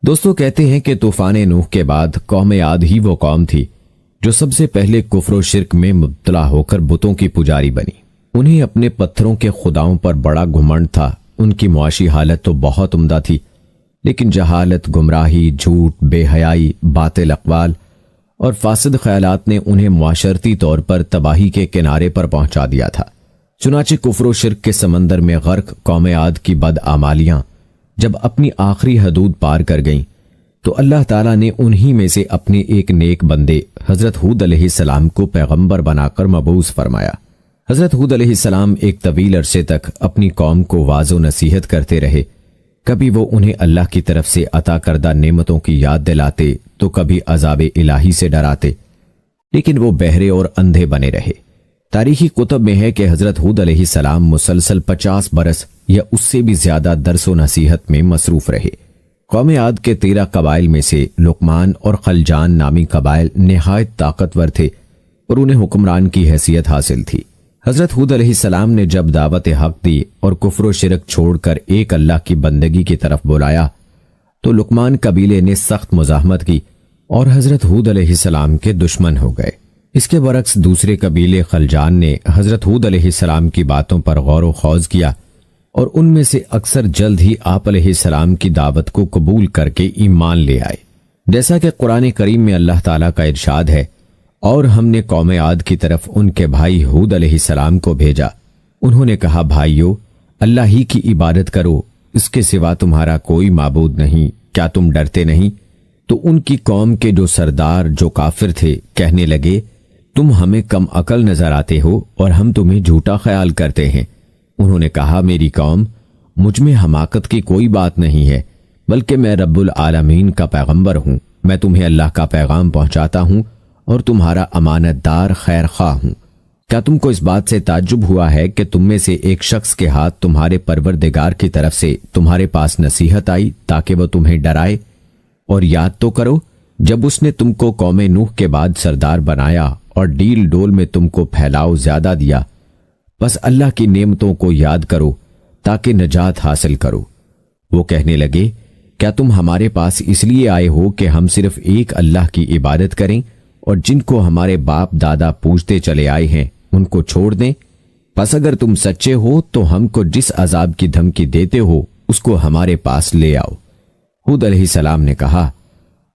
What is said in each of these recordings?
دوستو کہتے ہیں کہ طوفان نوح کے بعد قوم عاد ہی وہ قوم تھی جو سب سے پہلے کفر و شرک میں مبتلا ہو کر بتوں کی پجاری بنی۔ انہیں اپنے پتھروں کے خداؤں پر بڑا گھمنڈ تھا۔ ان کی معاشی حالت تو بہت عمدہ تھی، لیکن جہالت، گمراہی، جھوٹ، بے حیائی، باطل اقوال اور فاسد خیالات نے انہیں معاشرتی طور پر تباہی کے کنارے پر پہنچا دیا تھا۔ چنانچہ کفر و شرک کے سمندر میں غرق قوم عاد کی بدعمالیاں جب اپنی آخری حدود پار کر گئیں تو اللہ تعالیٰ نے انہی میں سے اپنے ایک نیک بندے حضرت ہود علیہ السلام کو پیغمبر بنا کر مبعوث فرمایا۔ حضرت ہود علیہ السلام ایک طویل عرصے تک اپنی قوم کو واعظ و نصیحت کرتے رہے۔ کبھی وہ انہیں اللہ کی طرف سے عطا کردہ نعمتوں کی یاد دلاتے تو کبھی عذاب الہی سے ڈراتے، لیکن وہ بہرے اور اندھے بنے رہے۔ تاریخی کتب میں ہے کہ حضرت ہود علیہ السلام مسلسل 50 برس یا اس سے بھی زیادہ درس و نصیحت میں مصروف رہے۔ قوم عاد کے 13 قبائل میں سے لقمان اور خلجان نامی قبائل نہایت طاقتور تھے اور انہیں حکمران کی حیثیت حاصل تھی۔ حضرت ہود علیہ السلام نے جب دعوت حق دی اور کفر و شرک چھوڑ کر ایک اللہ کی بندگی کی طرف بلایا تو لقمان قبیلے نے سخت مزاحمت کی اور حضرت ہود علیہ السلام کے دشمن ہو گئے۔ اس کے برعکس دوسرے قبیلے خلجان نے حضرت ہود علیہ السلام کی باتوں پر غور و خوض کیا اور ان میں سے اکثر جلد ہی آپ علیہ السلام کی دعوت کو قبول کر کے ایمان لے آئے۔ جیسا کہ قرآن کریم میں اللہ تعالیٰ کا ارشاد ہے، اور ہم نے قوم عاد کی طرف ان کے بھائی ہود علیہ السلام کو بھیجا۔ انہوں نے کہا، بھائیو، اللہ ہی کی عبادت کرو، اس کے سوا تمہارا کوئی معبود نہیں، کیا تم ڈرتے نہیں؟ تو ان کی قوم کے جو سردار جو کافر تھے کہنے لگے، تم ہمیں کم عقل نظر آتے ہو اور ہم تمہیں جھوٹا خیال کرتے ہیں۔ انہوں نے کہا، میری قوم، مجھ میں حماقت کی کوئی بات نہیں ہے، بلکہ میں رب العالمین کا پیغمبر ہوں۔ میں تمہیں اللہ کا پیغام پہنچاتا ہوں اور تمہارا امانت دار خیر خواہ ہوں۔ کیا تم کو اس بات سے تعجب ہوا ہے کہ تم میں سے ایک شخص کے ہاتھ تمہارے پروردگار کی طرف سے تمہارے پاس نصیحت آئی تاکہ وہ تمہیں ڈرائے؟ اور یاد تو کرو جب اس نے تم کو قوم نوح کے بعد سردار بنایا اور ڈیل ڈول میں تم کو پھیلاؤ زیادہ دیا۔ بس اللہ کی نعمتوں کو یاد کرو تاکہ نجات حاصل کرو۔ وہ کہنے لگے، کیا تم ہمارے پاس اس لیے آئے ہو کہ ہم صرف ایک اللہ کی عبادت کریں اور جن کو ہمارے باپ دادا پوجتے چلے آئے ہیں ان کو چھوڑ دیں؟ پس اگر تم سچے ہو تو ہم کو جس عذاب کی دھمکی دیتے ہو اس کو ہمارے پاس لے آؤ۔ ہود علیہ السلام نے کہا،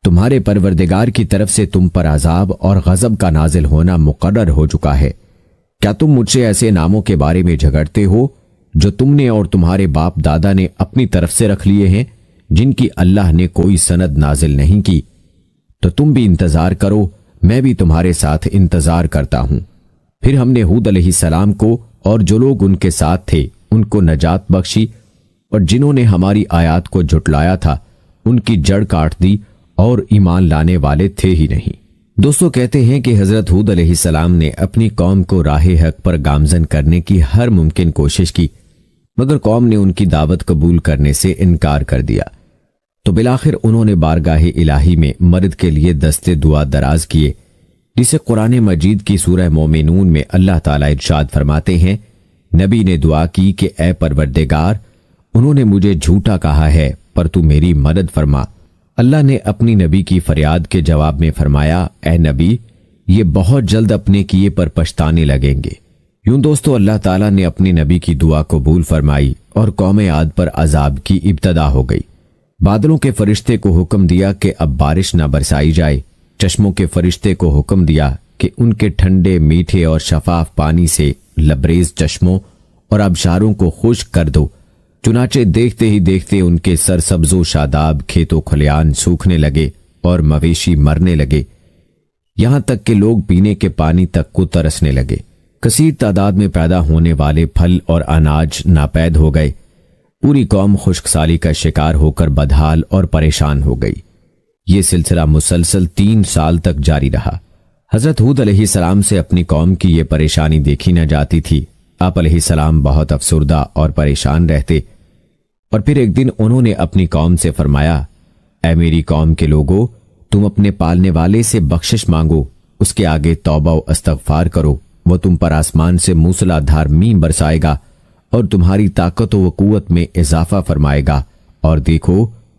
تمہارے پروردگار کی طرف سے تم پر عذاب اور غضب کا نازل ہونا مقرر ہو چکا ہے۔ کیا تم مجھ سے ایسے ناموں کے بارے میں جھگڑتے ہو جو تم نے اور تمہارے باپ دادا نے اپنی طرف سے رکھ لیے ہیں، جن کی اللہ نے کوئی سند نازل نہیں کی؟ تو تم بھی انتظار کرو، میں بھی تمہارے ساتھ انتظار کرتا ہوں۔ پھر ہم نے ہود علیہ السلام کو اور جو لوگ ان کے ساتھ تھے ان کو نجات بخشی، اور جنہوں نے ہماری آیات کو جھٹلایا تھا ان کی جڑ کاٹ دی اور ایمان لانے والے تھے ہی نہیں۔ دوستو کہتے ہیں کہ حضرت ہود علیہ السلام نے اپنی قوم کو راہ حق پر گامزن کرنے کی ہر ممکن کوشش کی، مگر قوم نے ان کی دعوت قبول کرنے سے انکار کر دیا۔ تو بالآخر انہوں نے بارگاہ الہی میں مدد کے لیے دستے دعا دراز کیے، جسے قرآن مجید کی سورہ مومنون میں اللہ تعالیٰ ارشاد فرماتے ہیں، نبی نے دعا کی کہ اے پروردگار، انہوں نے مجھے جھوٹا کہا ہے پر تو میری مدد فرما۔ اللہ نے اپنی نبی کی فریاد کے جواب میں فرمایا، اے نبی، یہ بہت جلد اپنے کیے پر پچھتانے لگیں گے۔ یوں دوستو اللہ تعالیٰ نے اپنی نبی کی دعا قبول فرمائی اور قوم عاد پر عذاب کی ابتدا ہو گئی۔ بادلوں کے فرشتے کو حکم دیا کہ اب بارش نہ برسائی جائے، چشموں کے فرشتے کو حکم دیا کہ ان کے ٹھنڈے، میٹھے اور شفاف پانی سے لبریز چشموں اور آبشاروں کو خشک کر دو۔ چنانچہ دیکھتے ہی دیکھتے ان کے سرسبز و شاداب کھیت و کھلیان سوکھنے لگے اور مویشی مرنے لگے، یہاں تک کہ لوگ پینے کے پانی تک کو ترسنے لگے۔ کثیر تعداد میں پیدا ہونے والے پھل اور اناج ناپید ہو گئے۔ پوری قوم خشک سالی کا شکار ہو کر بدحال اور پریشان ہو گئی۔ یہ سلسلہ مسلسل 3 سال تک جاری رہا۔ حضرت ہود علیہ السلام سے اپنی قوم کی یہ پریشانی دیکھی نہ جاتی تھی۔ آپ علیہ السلام بہت افسردہ اور پریشان رہتے، اور پھر ایک دن انہوں نے اپنی قوم سے فرمایا، اے میری قوم کے لوگو، تم اپنے پالنے والے سے بخشش مانگو، اس کے آگے توبہ و استغفار کرو، وہ تم پر آسمان سے موسلا دھار میم برسائے گا اور تمہاری طاقت و قوت میں اضافہ فرمائے گا، اور دیکھو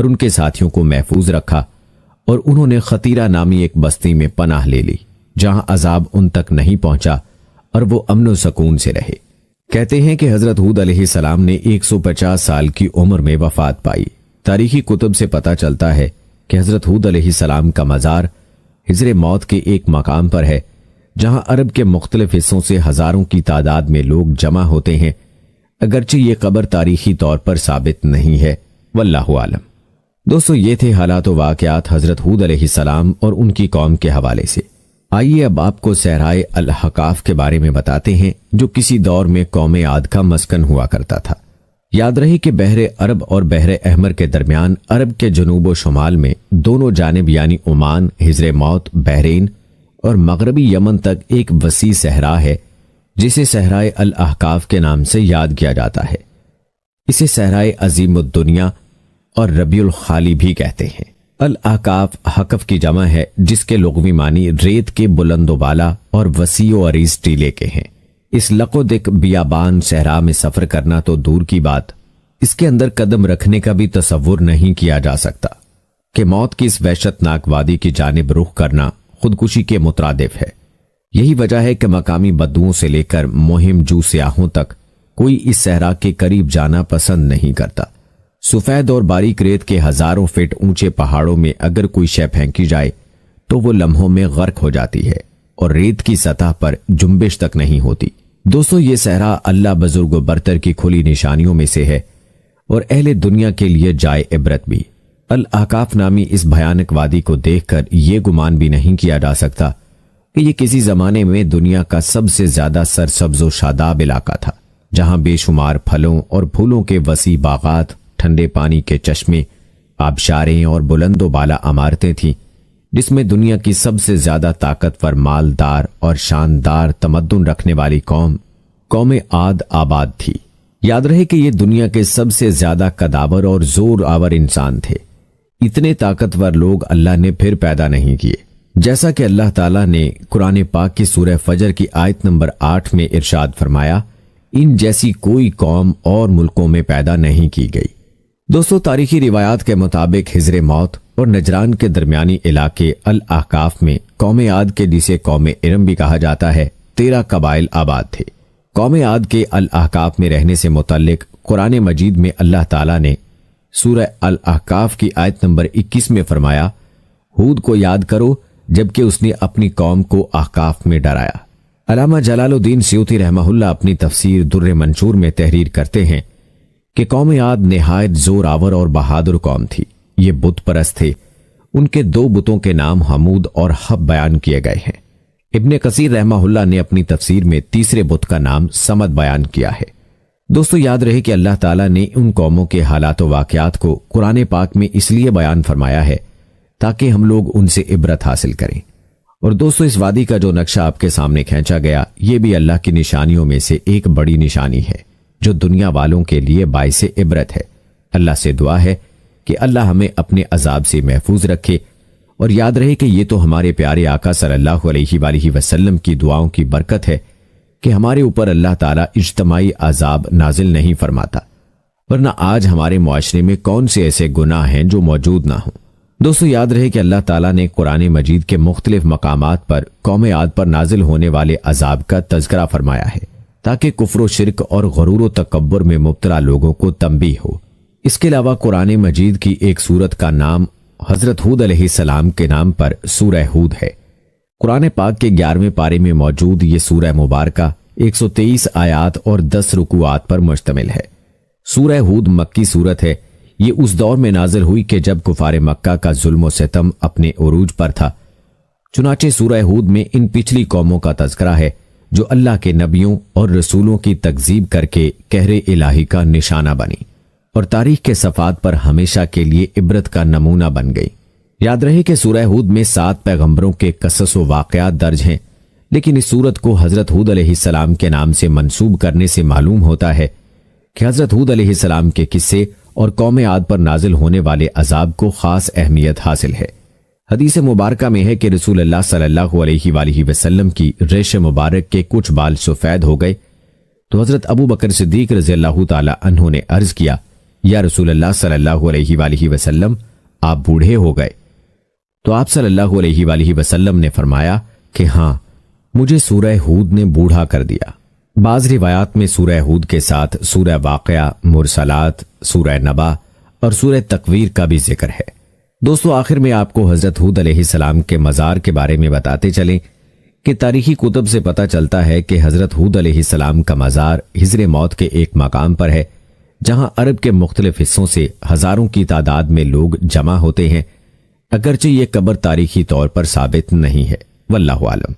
اور ان کے ساتھیوں کو محفوظ رکھا، اور انہوں نے خطیرہ نامی ایک بستی میں پناہ لے لی جہاں عذاب ان تک نہیں پہنچا اور وہ امن و سکون سے رہے۔ کہتے ہیں کہ حضرت ہود علیہ السلام نے 150 سال کی عمر میں وفات پائی۔ تاریخی کتب سے پتہ چلتا ہے کہ حضرت ہود علیہ السلام کا مزار حجر موت کے ایک مقام پر ہے جہاں عرب کے مختلف حصوں سے ہزاروں کی تعداد میں لوگ جمع ہوتے ہیں، اگرچہ یہ قبر تاریخی طور پر ثابت نہیں ہے، واللہ عالم۔ دوستو، یہ تھے حالات و واقعات حضرت ہود علیہ السلام اور ان کی قوم کے حوالے سے۔ آئیے اب آپ کو صحرائے الاحقاف کے بارے میں بتاتے ہیں، جو کسی دور میں قوم عاد کا مسکن ہوا کرتا تھا۔ یاد رہے کہ بحر عرب اور بحر احمر کے درمیان عرب کے جنوب و شمال میں دونوں جانب یعنی عمان، حجر موت، بحرین اور مغربی یمن تک ایک وسیع صحرا ہے جسے صحرائے الاحقاف کے نام سے یاد کیا جاتا ہے۔ اسے صحرائے عظیم الدنیا اور ربیع الخالی بھی کہتے ہیں۔ الاحقاف حقف کی جمع ہے جس کے لغوی معنی ریت کے بلند و بالا اور وسیع و عریض ٹیلے کے ہیں۔ اس لقودک بیابان صحرا میں سفر کرنا تو دور کی بات، اس کے اندر قدم رکھنے کا بھی تصور نہیں کیا جا سکتا کہ موت کی اس وحشت ناک وادی کی جانب رخ کرنا خودکشی کے مترادف ہے۔ یہی وجہ ہے کہ مقامی بدوؤں سے لے کر مہم جو سیاحوں تک کوئی اس صحرا کے قریب جانا پسند نہیں کرتا۔ سفید اور باریک ریت کے ہزاروں فٹ اونچے پہاڑوں میں اگر کوئی شے پھینکی جائے تو وہ لمحوں میں غرق ہو جاتی ہے اور ریت کی سطح پر جنبش تک نہیں ہوتی۔ دوستو، یہ صحرا اللہ بزرگ و برتر کی کھلی نشانیوں میں سے ہے اور اہل دنیا کے لیے جائے عبرت بھی۔ الاحقاف نامی اس بھیانک وادی کو دیکھ کر یہ گمان بھی نہیں کیا جا سکتا کہ یہ کسی زمانے میں دنیا کا سب سے زیادہ سرسبز و شاداب علاقہ تھا، جہاں بے شمار پھلوں اور پھولوں کے وسیع باغات، ٹھنڈے پانی کے چشمے، آبشاریں اور بلند و بالا عمارتیں تھیں، جس میں دنیا کی سب سے زیادہ طاقتور، مالدار اور شاندار تمدن رکھنے والی قوم عاد آباد تھی۔ یاد رہے کہ یہ دنیا کے سب سے زیادہ قداور اور زور آور انسان تھے۔ اتنے طاقتور لوگ اللہ نے پھر پیدا نہیں کیے، جیسا کہ اللہ تعالیٰ نے قرآن پاک کی سورہ فجر کی آیت نمبر 8 میں ارشاد فرمایا، ان جیسی کوئی قوم اور ملکوں میں پیدا نہیں کی گئی۔ دوستو، تاریخی روایات کے مطابق حجر موت اور نجران کے درمیانی علاقے الاحقاف میں قوم عاد کے جسے قوم ارم بھی کہا جاتا ہے 13 قبائل آباد تھے۔ قوم عاد کے الاحقاف میں رہنے سے متعلق قرآن مجید میں اللہ تعالیٰ نے سورہ الاحقاف کی آیت نمبر 21 میں فرمایا، ہود کو یاد کرو جبکہ اس نے اپنی قوم کو احقاف میں ڈرایا۔ علامہ جلال الدین سیوطی رحمہ اللہ اپنی تفسیر در منشور میں تحریر کرتے ہیں کہ قوم عاد نہایت زور آور اور بہادر قوم تھی۔ یہ بت پرست تھے۔ ان کے 2 بتوں کے نام حمود اور حب بیان کیے گئے ہیں۔ ابن کثیر رحمہ اللہ نے اپنی تفسیر میں تیسرے بت کا نام صمد بیان کیا ہے۔ دوستو، یاد رہے کہ اللہ تعالیٰ نے ان قوموں کے حالات و واقعات کو قرآن پاک میں اس لیے بیان فرمایا ہے تاکہ ہم لوگ ان سے عبرت حاصل کریں۔ اور دوستو، اس وادی کا جو نقشہ آپ کے سامنے کھینچا گیا، یہ بھی اللہ کی نشانیوں میں سے ایک بڑی نشانی ہے جو دنیا والوں کے لیے باعث عبرت ہے۔ اللہ سے دعا ہے کہ اللہ ہمیں اپنے عذاب سے محفوظ رکھے، اور یاد رہے کہ یہ تو ہمارے پیارے آقا صلی اللہ علیہ وآلہ وسلم کی دعاؤں کی برکت ہے کہ ہمارے اوپر اللہ تعالیٰ اجتماعی عذاب نازل نہیں فرماتا، ورنہ آج ہمارے معاشرے میں کون سے ایسے گناہ ہیں جو موجود نہ ہوں۔ دوستو، یاد رہے کہ اللہ تعالیٰ نے قرآن مجید کے مختلف مقامات پر قوم عاد پر نازل ہونے والے عذاب کا تذکرہ فرمایا ہے تاکہ کفر و شرک اور غرور و تکبر میں مبتلا لوگوں کو تنبیہ ہو۔ اس کے علاوہ قرآن مجید کی ایک سورت کا نام حضرت ہود علیہ السلام کے نام پر سورہ ہود ہے۔ قرآن پاک کے 11ویں پارے میں موجود یہ سورہ مبارکہ 123 آیات اور 10 رکوعات پر مشتمل ہے۔ سورہ ہود مکی سورت ہے۔ یہ اس دور میں نازل ہوئی کہ جب کفار مکہ کا ظلم و ستم اپنے عروج پر تھا۔ چنانچہ سورہ ہود میں ان پچھلی قوموں کا تذکرہ ہے جو اللہ کے نبیوں اور رسولوں کی تکذیب کر کے قہر الہی کا نشانہ بنی اور تاریخ کے صفحات پر ہمیشہ کے لیے عبرت کا نمونہ بن گئی۔ یاد رہے کہ سورہ ہود میں 7 پیغمبروں کے قصص و واقعات درج ہیں، لیکن اس سورت کو حضرت ہود علیہ السلام کے نام سے منسوب کرنے سے معلوم ہوتا ہے کہ حضرت ہود علیہ السلام کے قصے اور قوم عاد پر نازل ہونے والے عذاب کو خاص اہمیت حاصل ہے۔ حدیث مبارکہ میں ہے کہ رسول اللہ صلی اللہ علیہ وآلہ وسلم کی ریش مبارک کے کچھ بال سفید ہو گئے تو حضرت ابو بکر صدیق رضی اللہ تعالی عنہ نے عرض کیا یا رسول اللہ صلی اللہ علیہ وآلہ وسلم، آپ بوڑھے ہو گئے؟ تو آپ صلی اللہ علیہ وآلہ وسلم نے فرمایا کہ ہاں، مجھے سورہ ہود نے بوڑھا کر دیا۔ بعض روایات میں سورہ ہود کے ساتھ سورہ واقعہ، مرسلات، سورہ نبا اور سورہ تکویر کا بھی ذکر ہے۔ دوستو، آخر میں آپ کو حضرت ہود علیہ السلام کے مزار کے بارے میں بتاتے چلیں کہ تاریخی کتب سے پتہ چلتا ہے کہ حضرت ہود علیہ السلام کا مزار حجر موت کے ایک مقام پر ہے، جہاں عرب کے مختلف حصوں سے ہزاروں کی تعداد میں لوگ جمع ہوتے ہیں، اگرچہ یہ قبر تاریخی طور پر ثابت نہیں ہے، واللہ عالم۔